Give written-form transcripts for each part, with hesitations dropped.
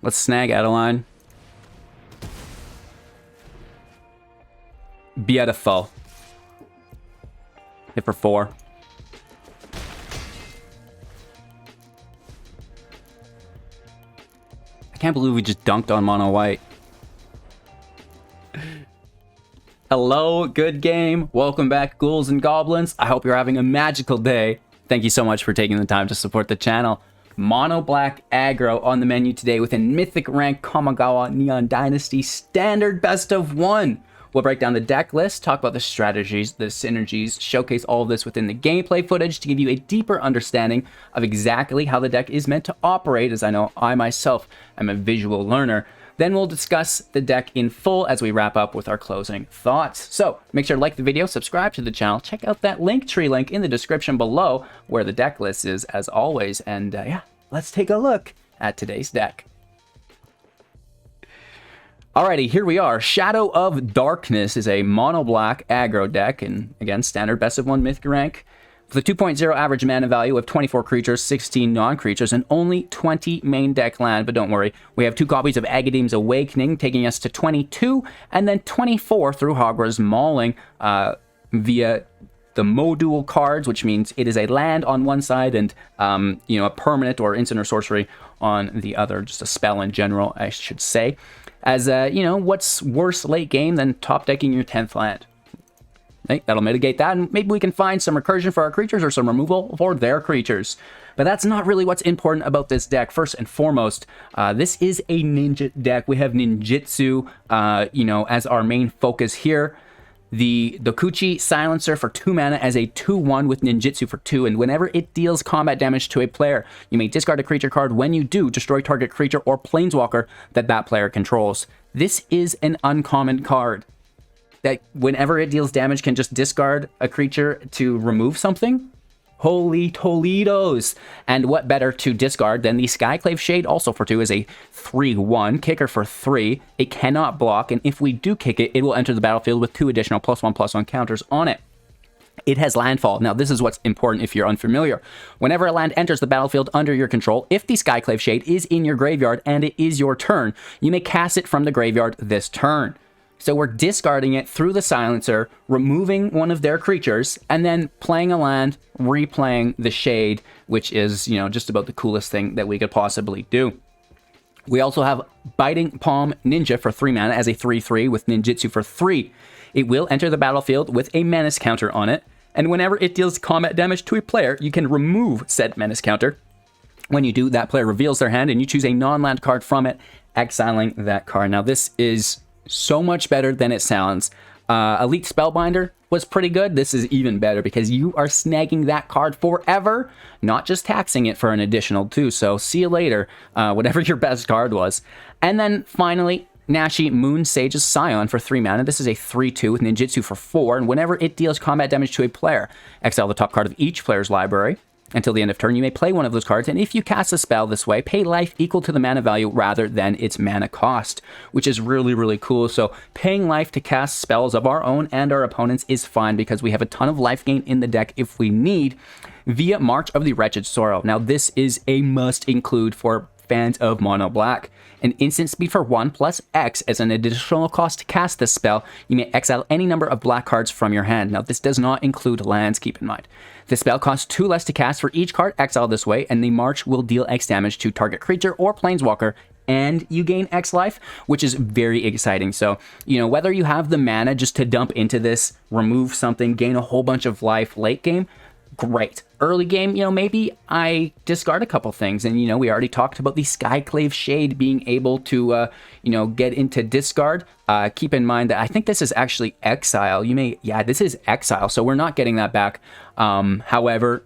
Let's snag Adeline. Beautiful. Hit for 4. I can't believe we just dunked on mono white. Hello, good game. Welcome back, ghouls and goblins. I hope you're having a magical day. Thank you so much for taking the time to support the channel. Mono black aggro on the menu today with a mythic rank Kamigawa Neon Dynasty standard best of 1. We'll break down the deck list, talk about the strategies, the synergies, showcase all of this within the gameplay footage to give you a deeper understanding of exactly how the deck is meant to operate, as I know I myself am a visual learner. Then we'll discuss the deck in full as we wrap up with our closing thoughts. So make sure to like the video, subscribe to the channel, check out that Linktree link in the description below where the deck list is as always. And yeah, let's take a look at today's deck. Alrighty, here we are. Shadow of Darkness is a mono black aggro deck, and again, standard best of 1 mythic rank. With a 2.0 average mana value of 24 creatures, 16 non-creatures, and only 20 main deck land. But don't worry, we have 2 copies of Agadeem's Awakening, taking us to 22, and then 24 through Hogwarts Mauling via the module cards, which means it is a land on one side and, you know, a permanent or instant or sorcery on the other. Just a spell in general, I should say. As, you know, what's worse late game than top decking your 10th land? Hey, that'll mitigate that, and maybe we can find some recursion for our creatures or some removal for their creatures. But that's not really what's important about this deck. First and foremost, this is a ninja deck. We have ninjutsu, you know, as our main focus here. The Dokuchi Silencer for 2 mana as a 2/1 with ninjutsu for 2, and whenever it deals combat damage to a player, you may discard a creature card. When you do, destroy target creature or planeswalker that player controls. This is an uncommon card that whenever it deals damage can just discard a creature to remove something. Holy Toledos! And what better to discard than the Skyclave Shade, also for 2, is a 3/1, kicker for 3. It cannot block, and if we do kick it, it will enter the battlefield with 2 additional +1/+1 counters on it. It has landfall. Now, this is what's important if you're unfamiliar. Whenever a land enters the battlefield under your control, if the Skyclave Shade is in your graveyard and it is your turn, you may cast it from the graveyard this turn. So we're discarding it through the Silencer, removing one of their creatures, and then playing a land, replaying the Shade, which is, you know, just about the coolest thing that we could possibly do. We also have Biting Palm Ninja for 3 mana as a 3/3 with ninjutsu for 3. It will enter the battlefield with a menace counter on it, and whenever it deals combat damage to a player, you can remove said menace counter. When you do, that player reveals their hand, and you choose a non-land card from it, exiling that card. Now, this is so much better than it sounds. Elite Spellbinder was pretty good. This is even better because you are snagging that card forever, not just taxing it for an additional 2. So see you later, whatever your best card was. And then finally, Nashi Moon Sage's Scion for 3 mana. This is a 3/2 with ninjutsu for 4, and whenever it deals combat damage to a player, exile the top card of each player's library. Until the end of turn, you may play one of those cards, and if you cast a spell this way, pay life equal to the mana value rather than its mana cost, which is really, really cool. So paying life to cast spells of our own and our opponents is fine because we have a ton of life gain in the deck if we need via March of the Wretched Sorrow. Now, this is a must include for fans of Mono Black. An instant speed for 1 plus X as an additional cost to cast this spell. You may exile any number of black cards from your hand. Now, this does not include lands, keep in mind. The spell costs 2 less to cast for each card exiled this way, and the March will deal X damage to target creature or planeswalker, and you gain X life, which is very exciting. So, you know, whether you have the mana just to dump into this, remove something, gain a whole bunch of life late game, great. Early game, you know, maybe I discard a couple things, and, you know, we already talked about the Skyclave Shade being able to, you know, get into discard. Keep in mind that I think this is actually exile. Yeah, this is exile, so we're not getting that back. However,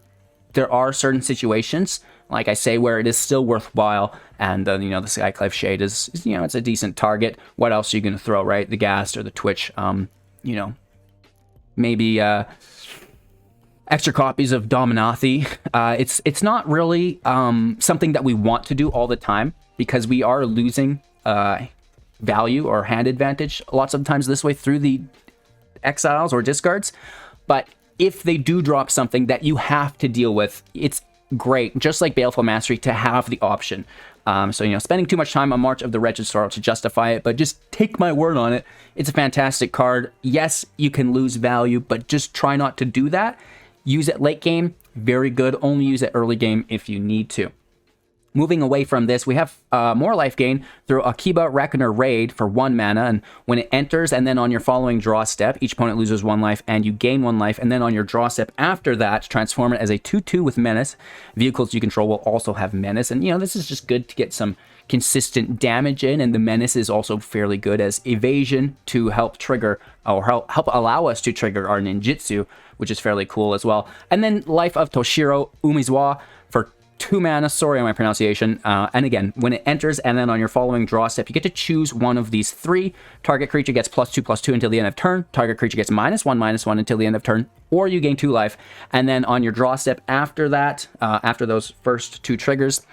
there are certain situations, like I say, where it is still worthwhile, and, you know, the Skyclave Shade is, you know, it's a decent target. What else are you going to throw, right? The Ghast or the Twitch, you know, maybe, extra copies of Dominathi. It's not really something that we want to do all the time because we are losing value or hand advantage lots of times this way through the exiles or discards. But if they do drop something that you have to deal with, it's great, just like Baleful Mastery, to have the option. So, you know, spending too much time on March of the Wretched Sorrow to justify it, but just take my word on it. It's a fantastic card. Yes, you can lose value, but just try not to do that. Use it late game, very good. Only use it early game if you need to. Moving away from this, we have more life gain through Akiba Reckoner Raid for 1 mana, and when it enters and then on your following draw step, each opponent loses 1 life and you gain 1 life, and then on your draw step after that, transform it as a 2/2 with Menace. Vehicles you control will also have Menace, and you know, this is just good to get some consistent damage in, and the Menace is also fairly good as evasion to help trigger, or help allow us to trigger our ninjutsu, which is fairly cool as well. And then Life of Toshiro Umizawa for 2 mana, sorry on my pronunciation, and again, when it enters and then on your following draw step, you get to choose one of these 3. Target creature gets +2/+2 until the end of turn, target creature gets -1/-1 until the end of turn, or you gain 2 life, and then on your draw step after that, after those first 2 triggers,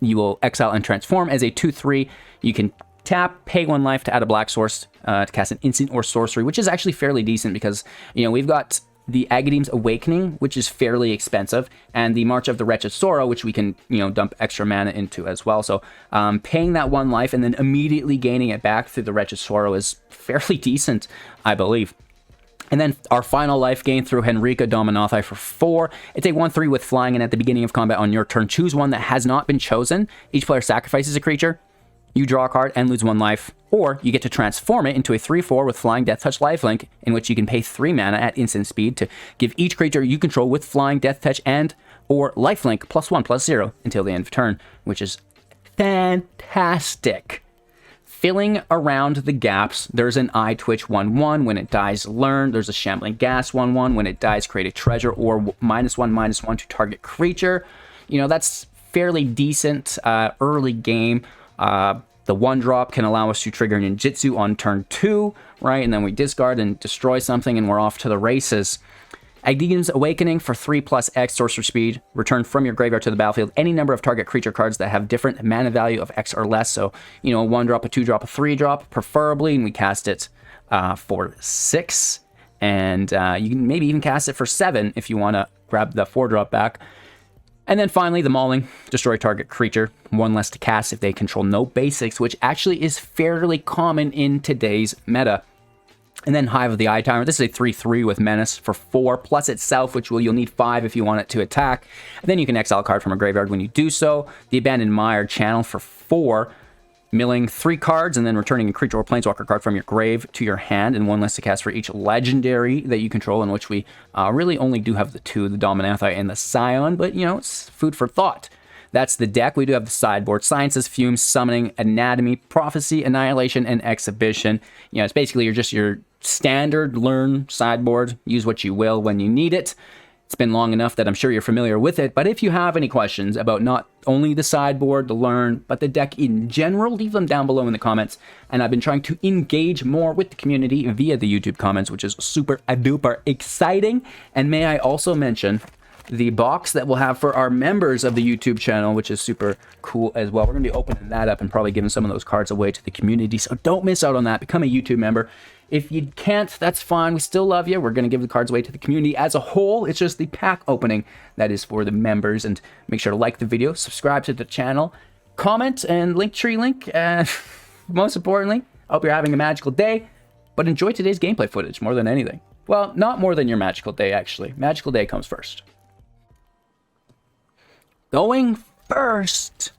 you will exile and transform as a 2/3. You can tap, pay 1 life to add a black source to cast an instant or sorcery, which is actually fairly decent because, you know, we've got the Agadeem's Awakening, which is fairly expensive, and the March of the Wretched Sorrow, which we can, you know, dump extra mana into as well. So paying that 1 life and then immediately gaining it back through the Wretched Sorrow is fairly decent, I believe. And then our final life gain through Henrika Dominathi for 4. It's a 1/3 with flying, and at the beginning of combat on your turn, choose one that has not been chosen. Each player sacrifices a creature. You draw a card and lose 1 life, or you get to transform it into a 3/4 with Flying Death Touch lifelink, in which you can pay 3 mana at instant speed to give each creature you control with Flying Death Touch and or lifelink +1/+0 until the end of turn, which is fantastic. Filling around the gaps, there's an Eye Twitch 1/1. When it dies, learn. There's a Shambling Gas 1/1. When it dies, create a treasure or -1/-1 to target creature. You know, that's fairly decent early game. The 1-drop can allow us to trigger ninjutsu on turn 2, right? And then we discard and destroy something and we're off to the races. Agadeem's Awakening for 3+X sorcerer speed. Return from your graveyard to the battlefield any number of target creature cards that have different mana value of X or less. So, you know, a 1-drop, a 2-drop, a 3-drop, preferably, and we cast it for 6. And you can maybe even cast it for 7 if you want to grab the 4-drop back. And then finally, the Mauling. Destroy target creature. 1 less to cast if they control no basics, which actually is fairly common in today's meta. And then Hive of the Eye Timer. This is a 3/3 with Menace for 4, plus itself, which you'll need 5 if you want it to attack. And then you can exile a card from a graveyard when you do so. The Abandoned Mire Channel for 4. Milling 3 cards and then returning a creature or planeswalker card from your grave to your hand, and 1 less to cast for each legendary that you control, in which we really only do have the 2, the Dominathi and the Scion, but you know, it's food for thought. That's the deck. We do have the sideboard: Sciences, Fumes, Summoning, Anatomy, Prophecy, Annihilation, and Exhibition. You know, it's basically your standard learn sideboard. Use what you will when you need it. It's been long enough that I'm sure you're familiar with it, but if you have any questions about not only the sideboard, the learn, but the deck in general, leave them down below in the comments. And I've been trying to engage more with the community via the YouTube comments, which is super duper exciting. And may I also mention the box that we'll have for our members of the YouTube channel, which is super cool as well. We're going to be opening that up and probably giving some of those cards away to the community, so don't miss out on that. Become a YouTube member. If you can't, that's fine. We still love you. We're going to give the cards away to the community as a whole. It's just the pack opening that is for the members. And make sure to like the video, subscribe to the channel, comment, and Linktree link. Most importantly, I hope you're having a magical day, but enjoy today's gameplay footage more than anything. Well, not more than your magical day, actually. Magical day comes first. Going first.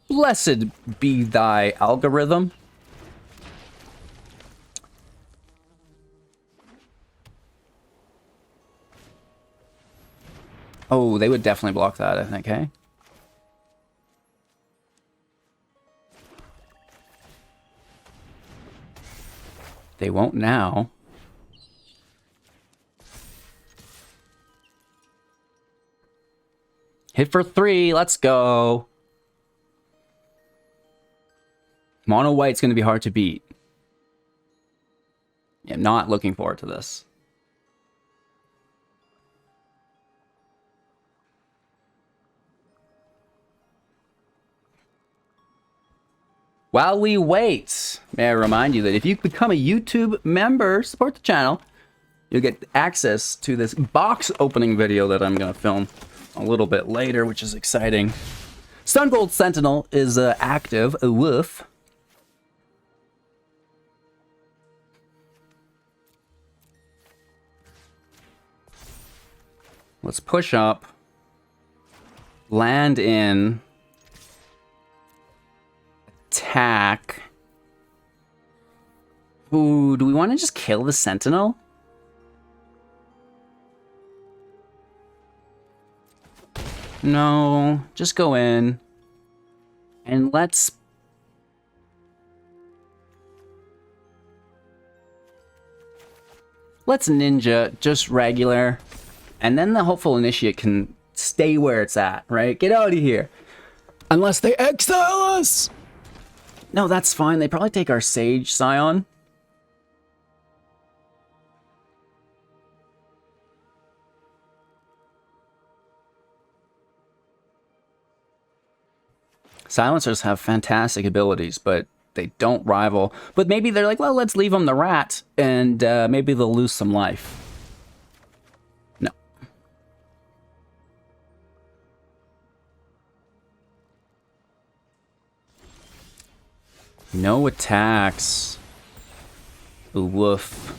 Blessed be thy algorithm. Oh, they would definitely block that, I think, hey? They won't now. Hit for 3, let's go. Mono white's going to be hard to beat. Yeah, I'm not looking forward to this. While we wait, may I remind you that if you become a YouTube member, support the channel, you'll get access to this box opening video that I'm going to film a little bit later, which is exciting. Stone Cold Sentinel is active. A woof. Let's push up. Land in. Attack. Ooh, do we want to just kill the Sentinel? No, just go in. And let's... Let's ninja, just regular. And then the Hopeful Initiate can stay where it's at, right? Get out of here. Unless they exile us! No, that's fine. They probably take our Sage Scion. Silencers have fantastic abilities, but they don't rival. But maybe they're like, well, let's leave them the rat, and maybe they'll lose some life. No. No attacks. Ooh, woof.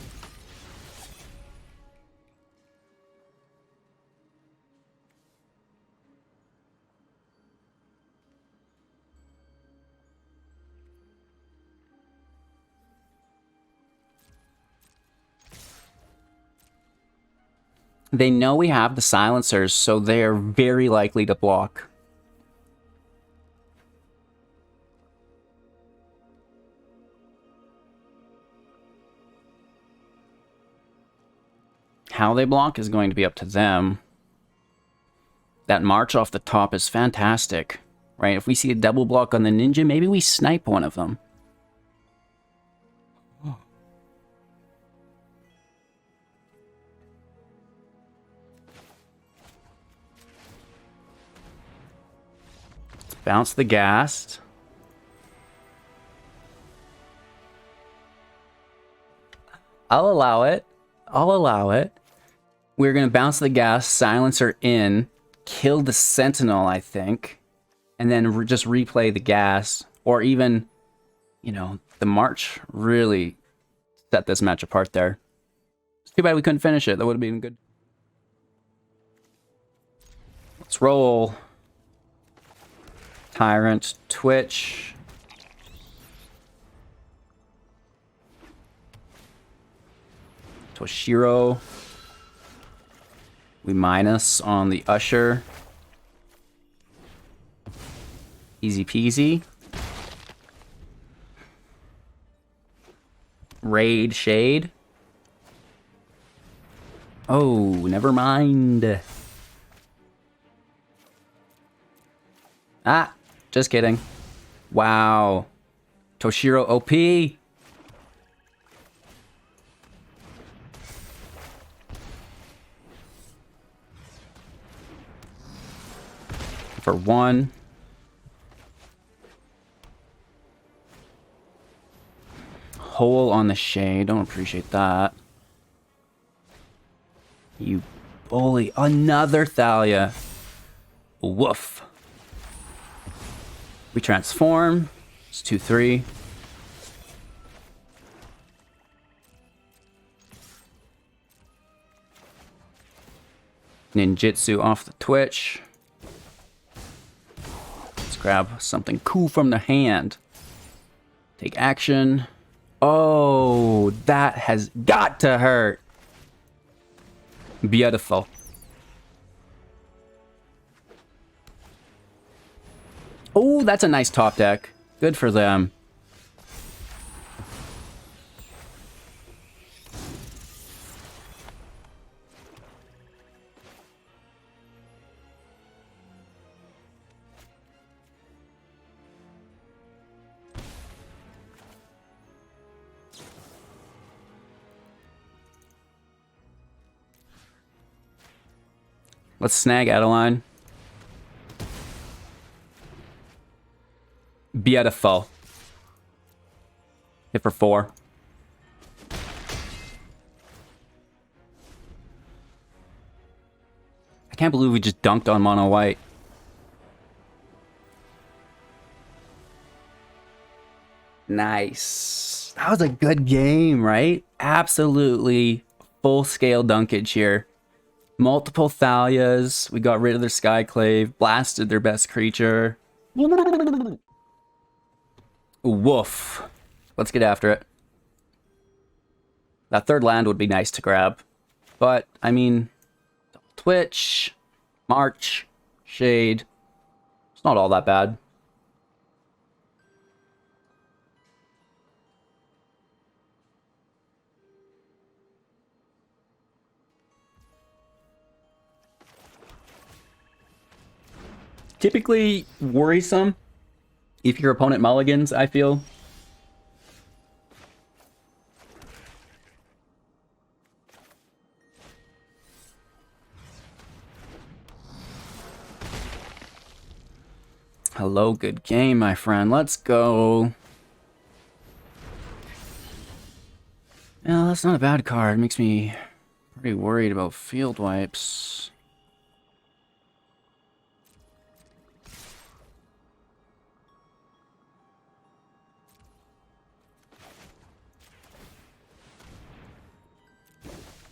They know we have the silencers, so they're very likely to block. How they block is going to be up to them. That march off the top is fantastic, right? If we see a double block on the ninja, maybe we snipe one of them. Bounce the Ghast. I'll allow it. I'll allow it. We're going to bounce the Ghast, Silencer in, kill the Sentinel, I think, and then just replay the Ghast, or even, you know, the March really set this match apart there. It's too bad we couldn't finish it. That would have been good. Let's roll. Tyrant, Twitch. Toshiro. We minus on the Usher. Easy peasy. Raid Shade. Oh, never mind. Ah, just kidding. Wow. Toshiro OP. For one. Hole on the Shade. Don't appreciate that. You bully. Another Thalia. Woof. We transform. It's 2/3. Ninjutsu off the Twitch. Let's grab something cool from the hand. Take action. Oh, that has got to hurt. Beautiful. Oh, that's a nice top deck. Good for them. Let's snag Adeline. Beautiful. Hit for 4. I can't believe we just dunked on mono white. Nice. That was a good game, right? Absolutely full-scale dunkage here. Multiple Thalias. We got rid of their Skyclave. Blasted their best creature. Woof. Let's get after it. That third land would be nice to grab. But, I mean, Twitch, March, Shade. It's not all that bad. Typically worrisome if your opponent mulligans, I feel. Hello, good game, my friend. Let's go. Yeah, that's not a bad card. It makes me pretty worried about field wipes.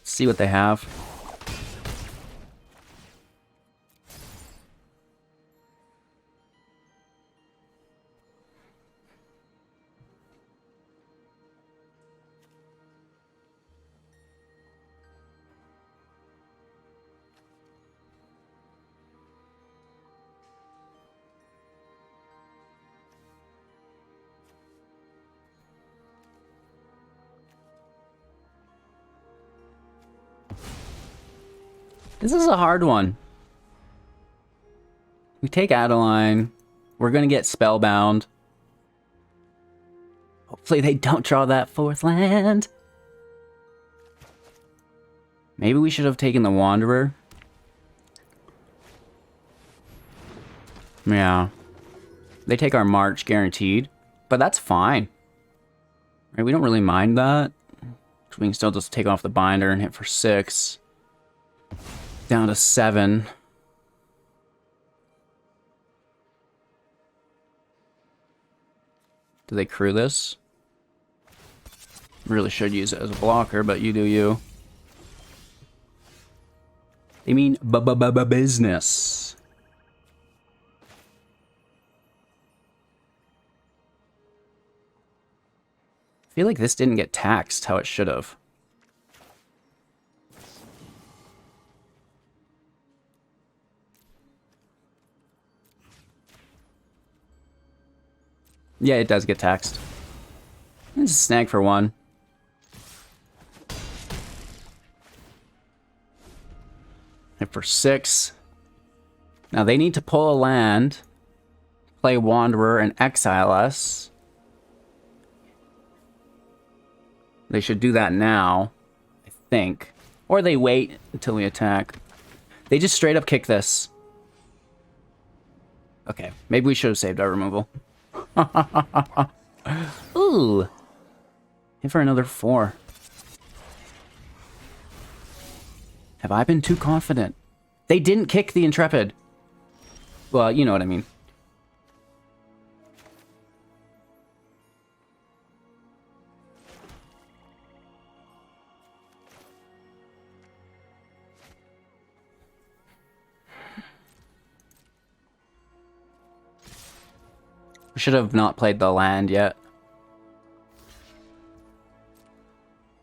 See what they have. This is a hard one. We take Adeline. We're gonna get Spellbound. Hopefully they don't draw that fourth land. Maybe we should have taken the Wanderer. Yeah. They take our March guaranteed, but that's fine. Right, we don't really mind that. We can still just take off the binder and hit for 6. Down to 7. Do they crew this? Really should use it as a blocker, but you do you. They mean business. I feel like this didn't get taxed how it should have. Yeah, it does get taxed. It's a snag for 1. And for 6. Now they need to pull a land, play Wanderer, and exile us. They should do that now, I think. Or they wait until we attack. They just straight up kick this. Okay, maybe we should have saved our removal. Ooh. Hit for another 4. Have I been too confident? They didn't kick the Intrepid. Well, you know what I mean. We should have not played the land yet.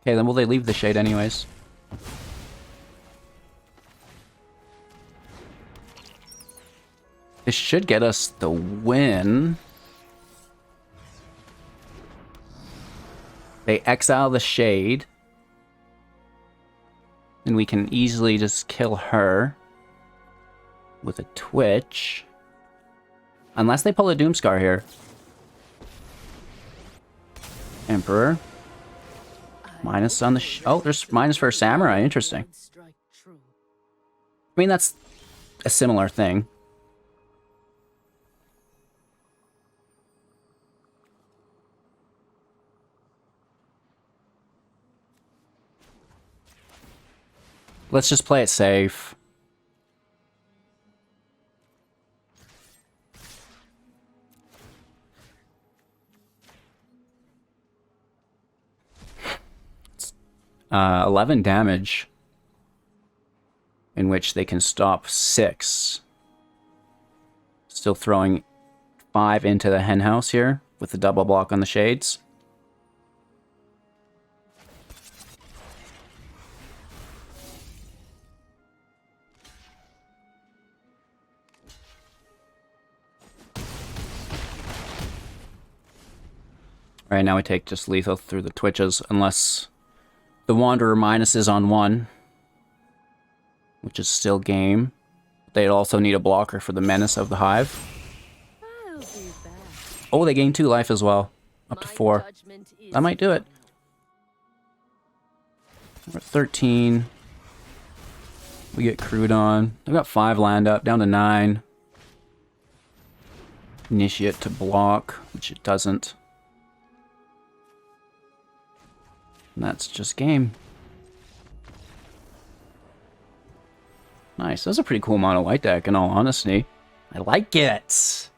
Okay, then will they leave the shade anyways? This should get us the win. They exile the shade. And we can easily just kill her with a Twitch. Unless they pull a Doomscar here. Emperor. Minus on the... oh, there's minus for a Samurai. Interesting. I mean, that's a similar thing. Let's just play it safe. 11 damage, in which they can stop 6. Still throwing 5 into the henhouse here with the double block on the shades. Right now we take just lethal through the twitches, unless the Wanderer minuses on 1, which is still game. They'd also need a blocker for the menace of the hive. Oh, they gain 2 life as well, up to 4. I might do it. We're at 13. We get crewed on. I've got 5 land up, down to 9. Initiate to block, which it doesn't. And that's just game. Nice. That's a pretty cool mono white deck, in all honesty. I like it.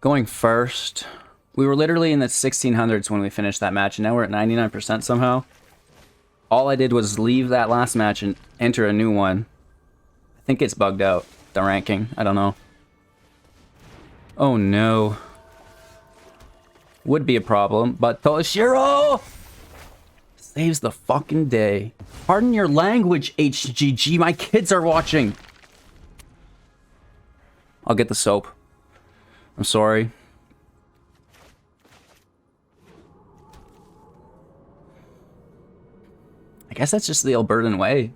Going first. We were literally in the 1600s when we finished that match, and now we're at 99% somehow. All I did was leave that last match and enter a new one. I think it's bugged out, the ranking. I don't know. Oh no. Would be a problem, but Toshiro saves the fucking day. Pardon your language, HGG. My kids are watching. I'll get the soap. I'm sorry. I guess that's just the Albertan way.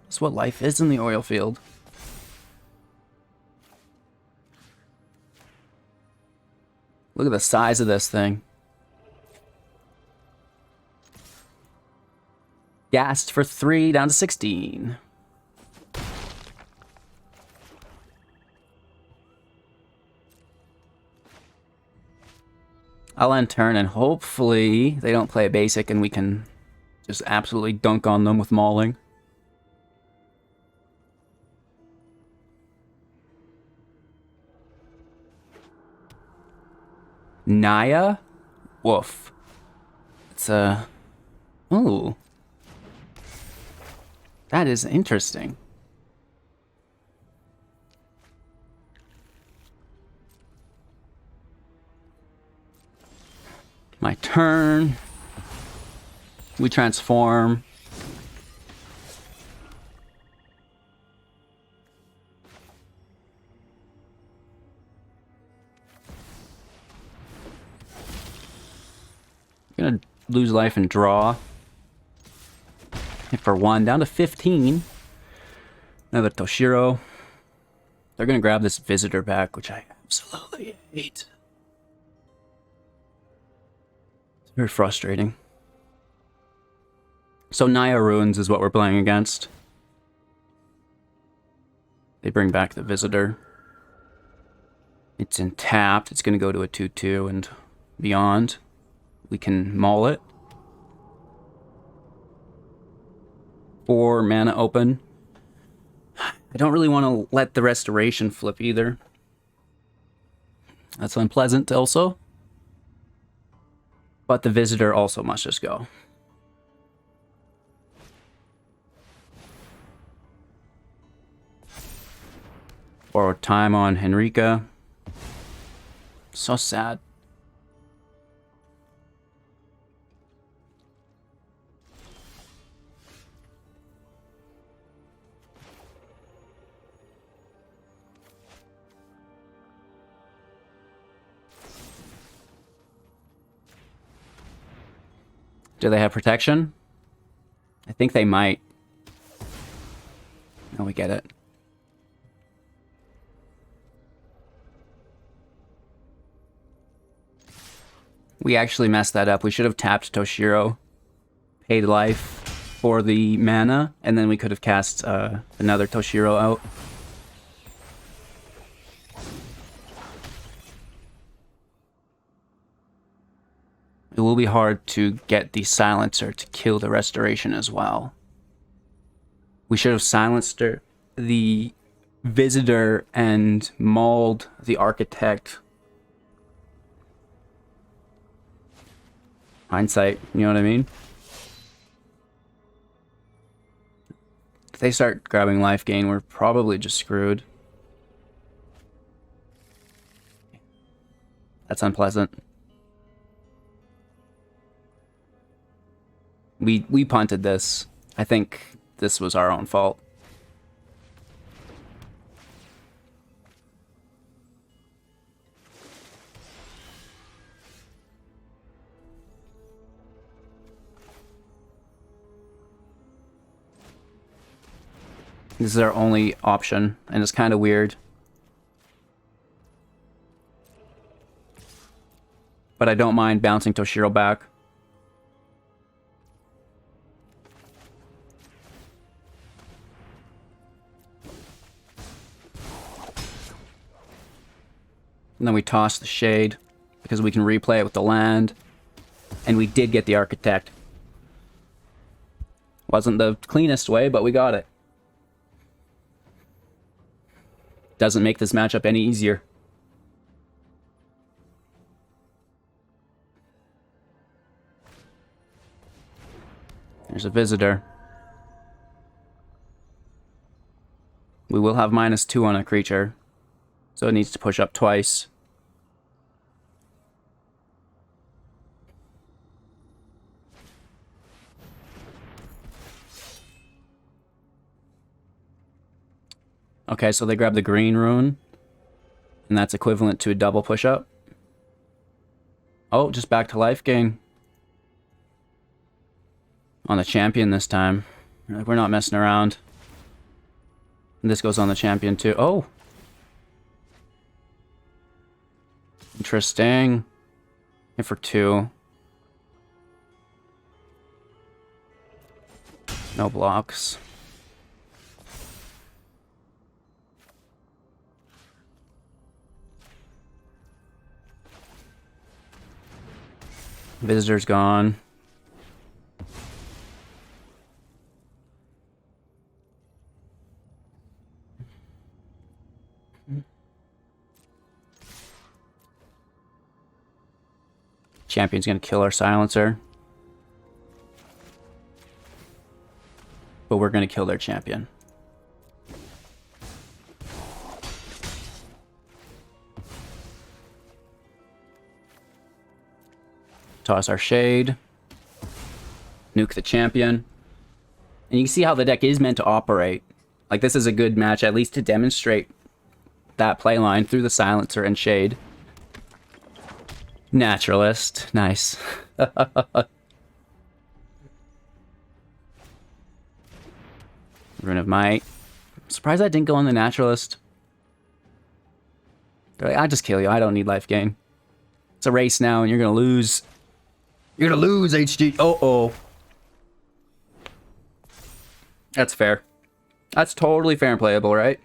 That's what life is in the oil field. Look at the size of this thing. Gassed for 3, down to 16. I'll end turn, and hopefully they don't play a basic and we can just absolutely dunk on them with mauling. Naya? Woof. It's a... Ooh. That is interesting. My turn. We transform. Gonna lose life and draw. Hit for 1, down to 15. Another Toshiro. They're gonna grab this visitor back, which I absolutely hate. It's very frustrating. So Naya Ruins is what we're playing against. They bring back the visitor. It's tapped. It's gonna go to a 2/2 and beyond. We can maul it. 4 mana open. I don't really want to let the restoration flip either. That's unpleasant also. But the visitor also must just go. Borrowed time on Henrika. So sad. Do they have protection? I think they might. No, we get it. We actually messed that up. We should have tapped Toshiro, paid life for the mana, and then we could have cast another Toshiro out. It will be hard to get the silencer to kill the restoration as well. We should have silenced the visitor and mauled the architect. Hindsight, you know what I mean? If they start grabbing life gain, we're probably just screwed. That's unpleasant. We punted this. I think this was our own fault. This is our only option, and it's kind of weird. But I don't mind bouncing Toshiro back. And then we toss the Shade, because we can replay it with the land. And we did get the Architect. Wasn't the cleanest way, but we got it. Doesn't make this matchup any easier. There's a Visitor. We will have -2 on a creature, so it needs to push up twice. Okay, so they grab the green rune, and that's equivalent to a double push-up. Oh, just back to life gain. On the champion this time. We're not messing around. And this goes on the champion too. Oh! Interesting. And for 2. No blocks. Visitor's gone. Champion's gonna kill our silencer. But we're gonna kill their champion. Toss our Shade. Nuke the champion. And you can see how the deck is meant to operate. Like, this is a good match, at least to demonstrate that playline through the silencer and Shade. Naturalist. Nice. Rune of Might. I'm surprised I didn't go on the Naturalist. They're like, I'll just kill you. I don't need life gain. It's a race now, and you're gonna lose. You're gonna lose, HG. Uh-oh. That's fair. That's totally fair and playable, right?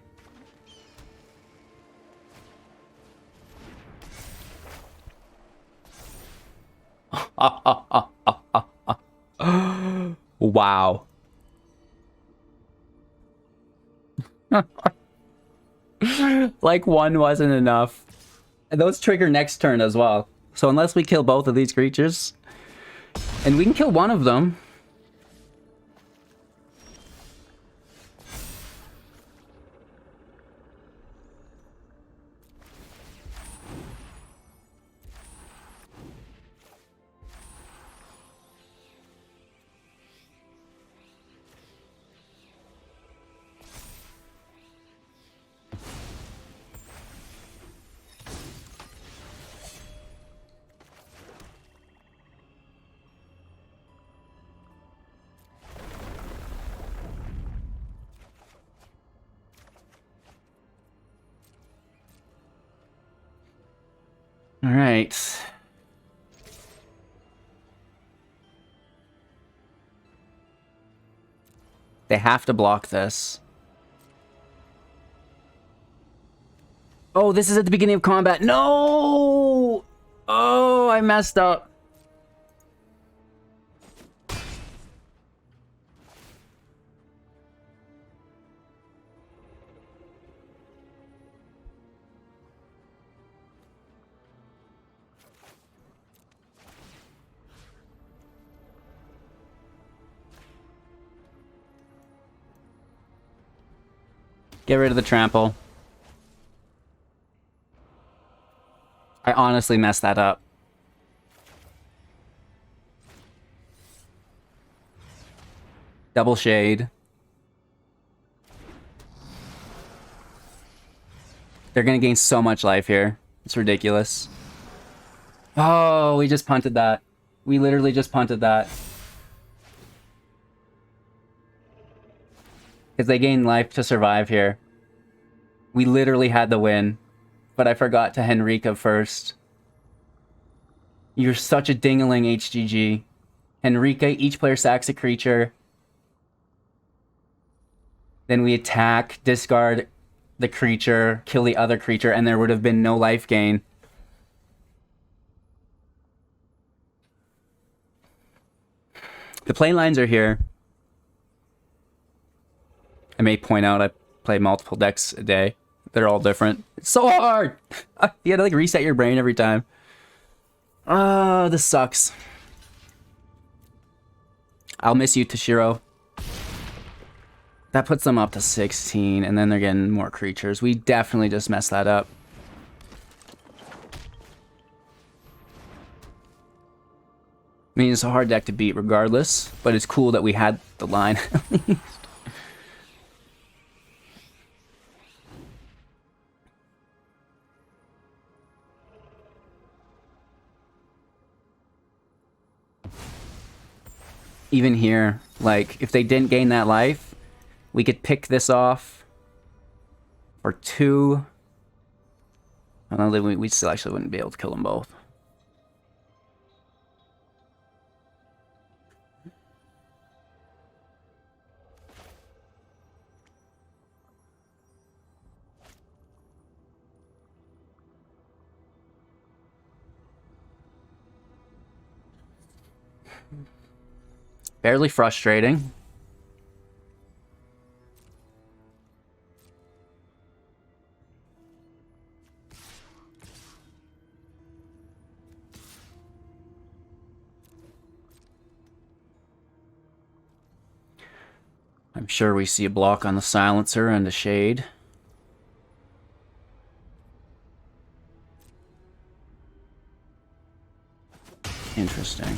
Wow. Like, 1 wasn't enough. And those trigger next turn as well. So unless we kill both of these creatures, and we can kill one of them. All right. They have to block this. Oh, this is at the beginning of combat. No! Oh, I messed up. Get rid of the trample. I honestly messed that up. Double shade. They're gonna gain so much life here. It's ridiculous. Oh, we just punted that. We literally just punted that. Because they gain life to survive here. We literally had the win. But I forgot to Henrika first. You're such a dingling, HGG. Henrika, each player sacks a creature. Then we attack, discard the creature, kill the other creature, and there would have been no life gain. The play lines are here. I may point out I play multiple decks a day. They're all different. It's so hard! You gotta like reset your brain every time. Oh, this sucks. I'll miss you, Toshiro. That puts them up to 16, and then they're getting more creatures. We definitely just messed that up. I mean, it's a hard deck to beat regardless, but it's cool that we had the line at least. Even here, like, if they didn't gain that life, we could pick this off for 2. I don't know, we still actually wouldn't be able to kill them both. Fairly frustrating. I'm sure we see a block on the silencer and a shade. Interesting.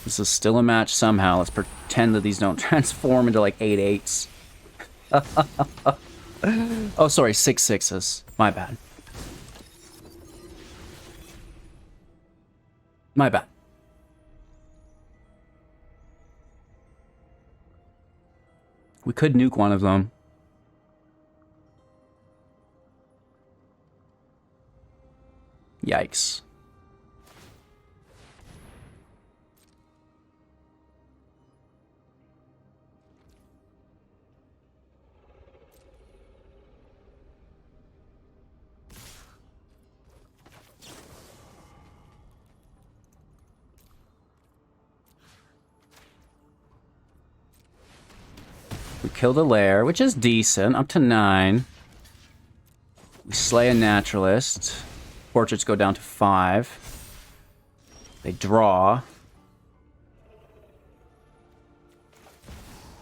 This is still a match somehow. Let's pretend that these don't transform into like 8/8s. Oh, sorry, 6/6s. My bad. My bad. We could nuke one of them. Yikes. We kill the lair, which is decent, up to 9. We slay a naturalist. Portraits go down to 5. They draw.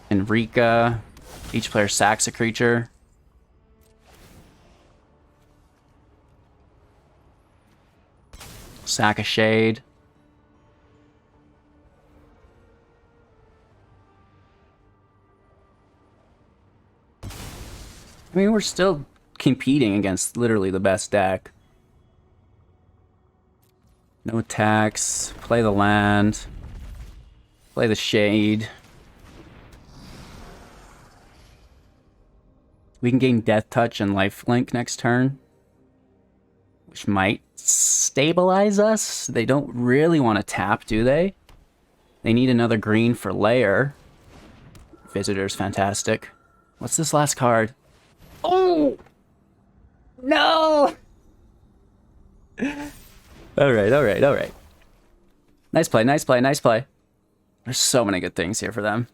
Enrica. Each player sacks a creature. Sack a shade. I mean, we're still competing against literally the best deck. No attacks. Play the land. Play the shade. We can gain Death Touch and Lifelink next turn, which might stabilize us. They don't really want to tap, do they? They need another green for lair. Visitor's fantastic. What's this last card? Oh! No! Alright, alright, alright. Nice play, nice play, nice play. There's so many good things here for them.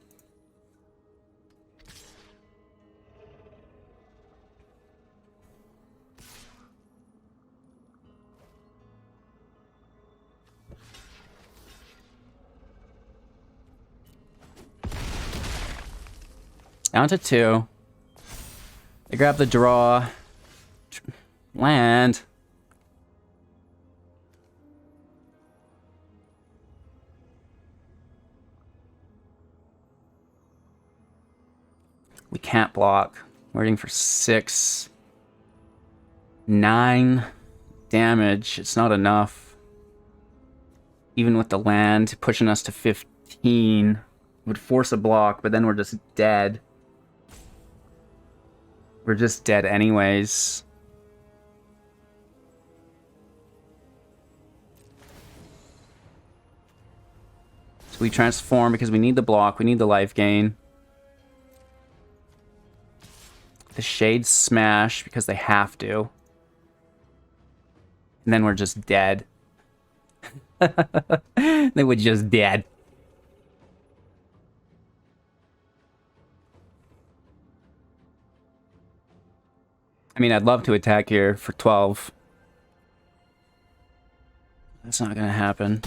Down to 2. They grab the draw. Land. We can't block. Waiting for 6. 9 damage. It's not enough. Even with the land pushing us to 15. Would force a block, but then we're just dead. We're just dead anyways. So we transform because we need the block. We need the life gain. The Shades smash because they have to. And then we're just dead. They were just dead. I mean, I'd love to attack here for 12. That's not gonna happen.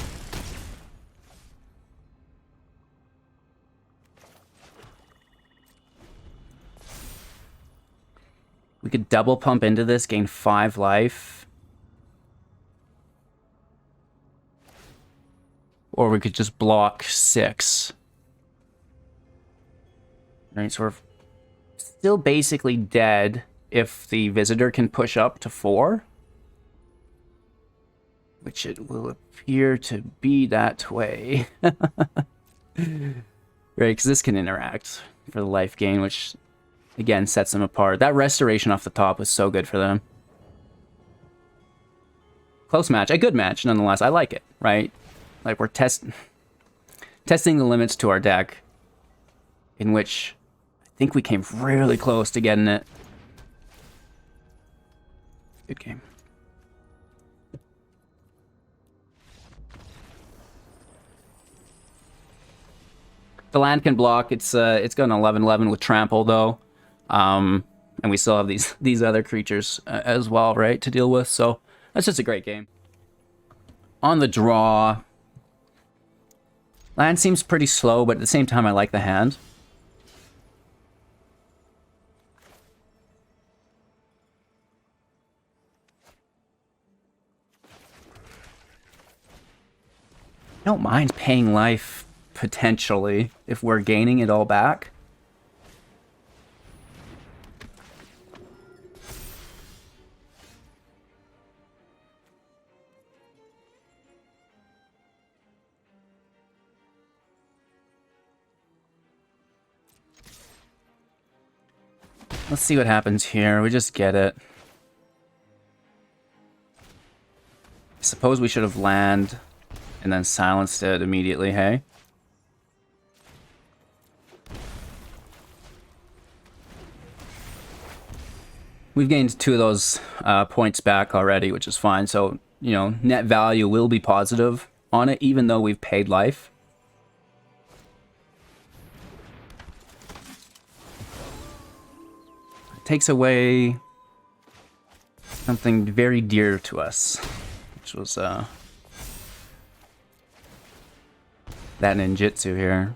We could double pump into this, gain 5 life. Or we could just block 6. Right, so we're still basically dead if the visitor can push up to 4. Which it will appear to be that way. Right, because this can interact for the life gain, which again sets them apart. That restoration off the top was so good for them. Close match, a good match nonetheless. I like it, right? Like we're testing the limits to our deck, in which I think we came really close to getting it. Good game. The land can block. It's got an 11/11 with trample though, and we still have these other creatures as well, right, to deal with. So that's just a great game. On the draw, land seems pretty slow, but at the same time, I like the hand. I don't mind paying life, potentially, if we're gaining it all back. Let's see what happens here. We just get it. I suppose we should have land and then silenced it immediately, hey? We've gained 2 of those points back already, which is fine. So, you know, net value will be positive on it, even though we've paid life. It takes away something very dear to us, which was that ninjutsu here.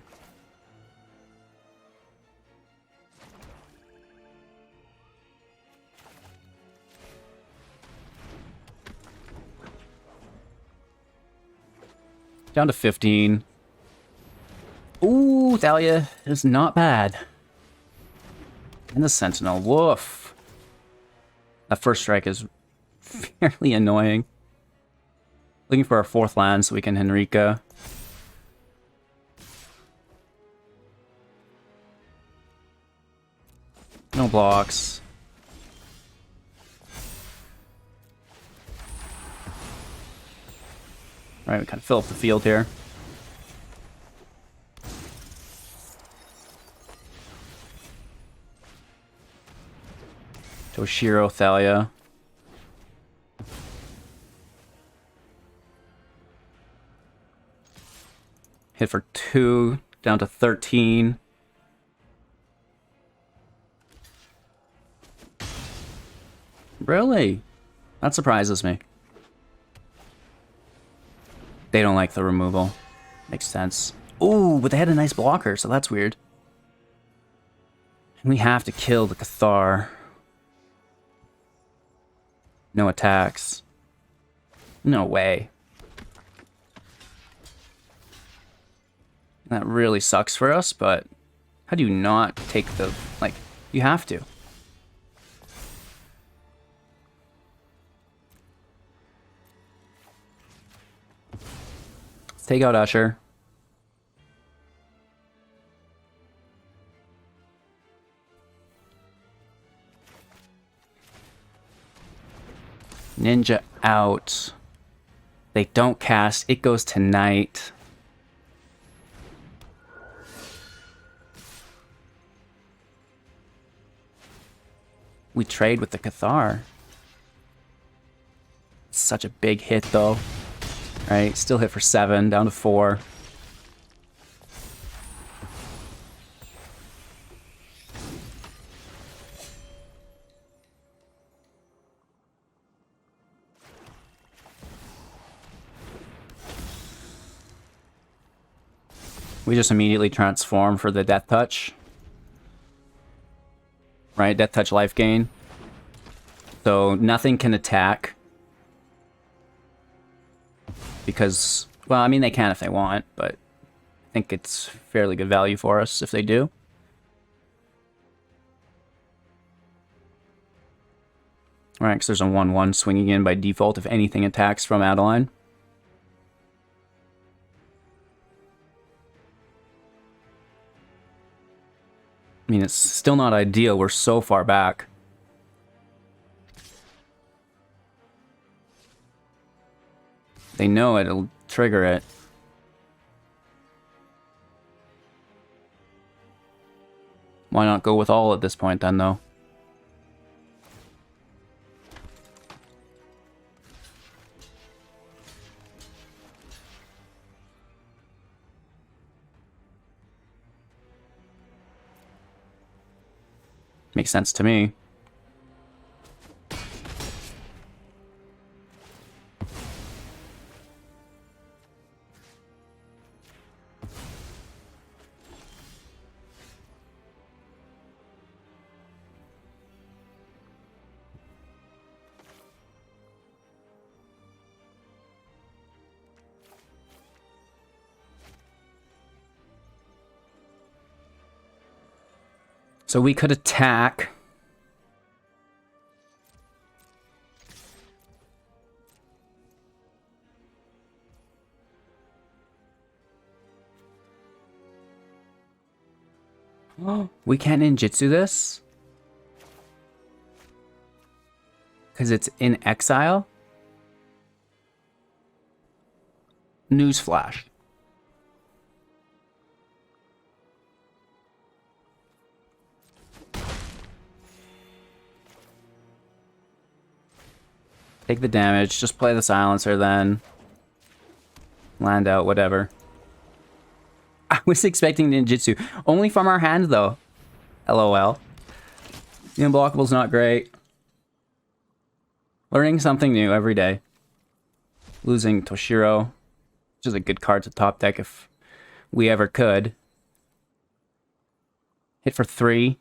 Down to 15. Ooh, Thalia is not bad. And the Sentinel, woof. That first strike is fairly annoying. Looking for our 4th land so we can Henrika. No blocks. Alright, we kind of fill up the field here. Toshiro, Thalia. Hit for 2, down to 13. Really? That surprises me. They don't like the removal. Makes sense. Ooh, but they had a nice blocker, so that's weird. We have to kill the Cathar. No attacks. No way. That really sucks for us, but how do you not take the... Like, you have to. Let's take out Usher. Ninja out. They don't cast. It goes to night. We trade with the Cathar. Such a big hit, though. Right? Still hit for 7, down to 4. We just immediately transform for the Death Touch. Right? Death Touch life gain. So nothing can attack. Because, well, I mean, they can if they want, but I think it's fairly good value for us if they do. Alright, because there's a 1-1 swinging in by default if anything attacks from Adeline. I mean, it's still not ideal. We're so far back. They know it'll trigger it. Why not go with all at this point then, though? Makes sense to me. So we could attack. Oh, we can't ninjutsu this? Because it's in exile? Newsflash. Take the damage, just play the silencer then. Land out, whatever. I was expecting ninjutsu. Only from our hand, though. LOL. The unblockable's not great. Learning something new every day. Losing Toshiro, which is a good card to top deck if we ever could. Hit for 3.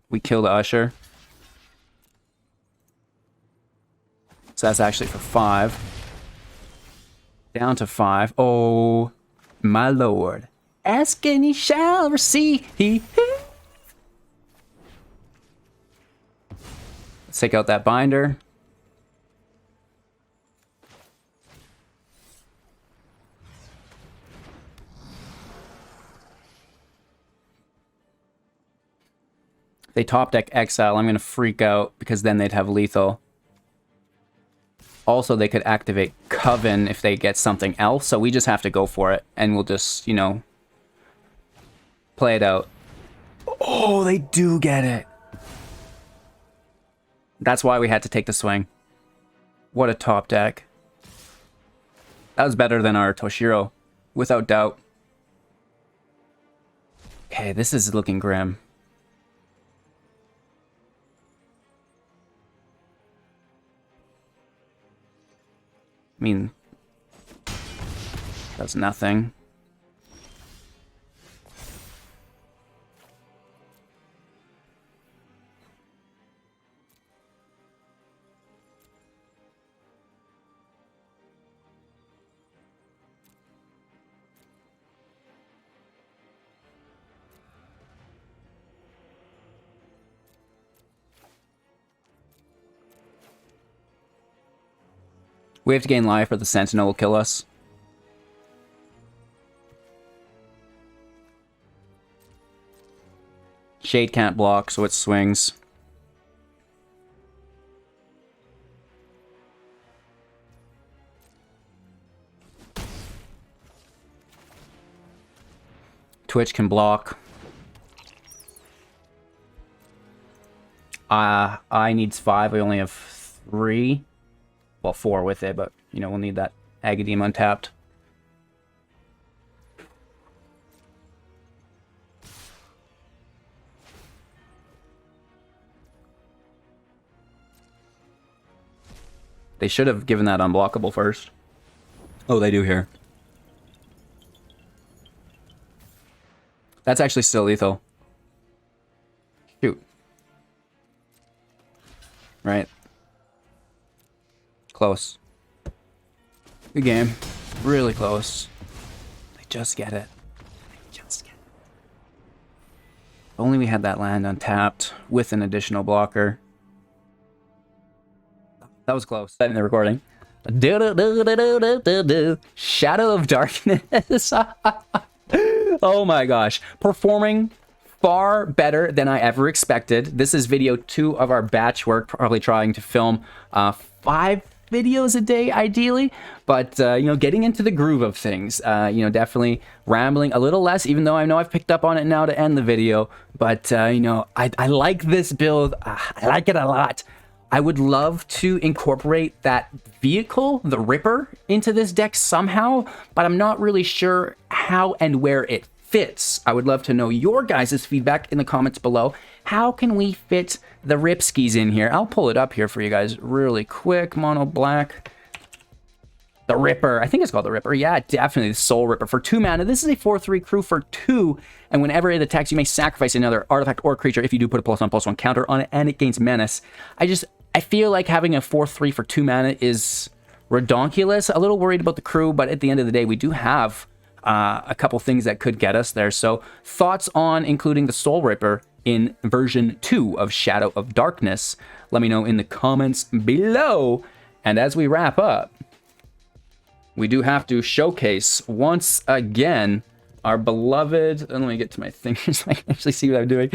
We kill the Usher. So that's actually for 5. Down to 5. Oh, my lord. Ask and ye shall receive. Let's take out that binder. If they top deck exile, I'm going to freak out because then they'd have lethal. Also, they could activate Coven if they get something else, so we just have to go for it, and we'll just, you know, play it out. Oh, they do get it! That's why we had to take the swing. What a top deck. That was better than our Toshiro, without doubt. Okay, this is looking grim. I mean, does nothing. We have to gain life or the Sentinel will kill us. Shade can't block, so it swings. Twitch can block. I needs 5. I only have 3. Well, 4 with it, but, you know, we'll need that Aggro untapped. They should have given that unblockable first. Oh, they do here. That's actually still lethal. Shoot. Right. Close. Good game. Really close. They just get it. They just get it. If only we had that land untapped with an additional blocker. That was close. That in the recording. Shadow of Darkness. Oh my gosh. Performing far better than I ever expected. This is video 2 of our batch work. Probably trying to film 5 videos a day, ideally. But, you know, getting into the groove of things. You know, definitely rambling a little less, even though I know I've picked up on it now to end the video. But, you know, I like this build. I like it a lot. I would love to incorporate that vehicle, the Ripper, into this deck somehow, but I'm not really sure how and where it fits. I would love to know your guys' feedback in the comments below. How can we fit the Ripskis in here? I'll pull it up here for you guys really quick. Mono black. The Ripper. I think it's called the Ripper. Yeah, definitely the Soul Ripper. For 2 mana, this is a 4/3 crew for 2. And whenever it attacks, you may sacrifice another artifact or creature if you do put a +1/+1 counter on it, and it gains menace. I feel like having a 4/3 for 2 mana is redonkulous. A little worried about the crew, but at the end of the day, we do have a couple things that could get us there. So thoughts on including the Soul Ripper in version 2 of Shadow of Darkness? Let me know in the comments below. And as we wrap up, we do have to showcase once again our beloved, let me get to my fingers so I can actually see what I'm doing.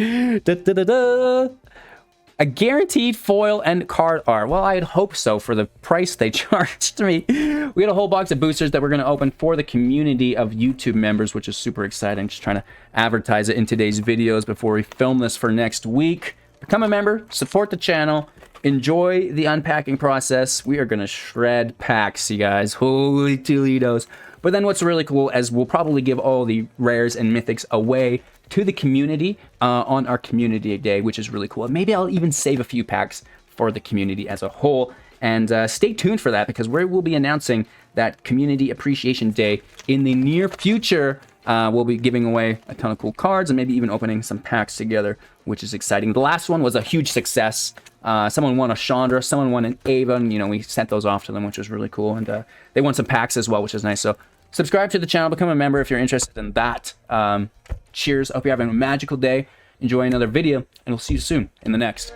A guaranteed foil and card art. Well, I'd hope so for the price they charged me. We got a whole box of boosters that we're going to open for the community of YouTube members, which is super exciting. Just trying to advertise it in today's videos before we film this for next week. Become a member, support the channel, enjoy the unpacking process. We are going to shred packs, you guys. Holy Toledos. But then what's really cool is we'll probably give all the rares and mythics away to the community on our community day, which is really cool. Maybe I'll even save a few packs for the community as a whole. And stay tuned for that, because we will be announcing that Community Appreciation Day in the near future. We'll be giving away a ton of cool cards and maybe even opening some packs together, which is exciting. The last one was a huge success. Someone won a Chandra, someone won an Ava, and, you know, we sent those off to them, which was really cool. And they won some packs as well, which is nice. So subscribe to the channel, become a member if you're interested in that. Cheers. I hope you're having a magical day. Enjoy another video, and we'll see you soon in the next.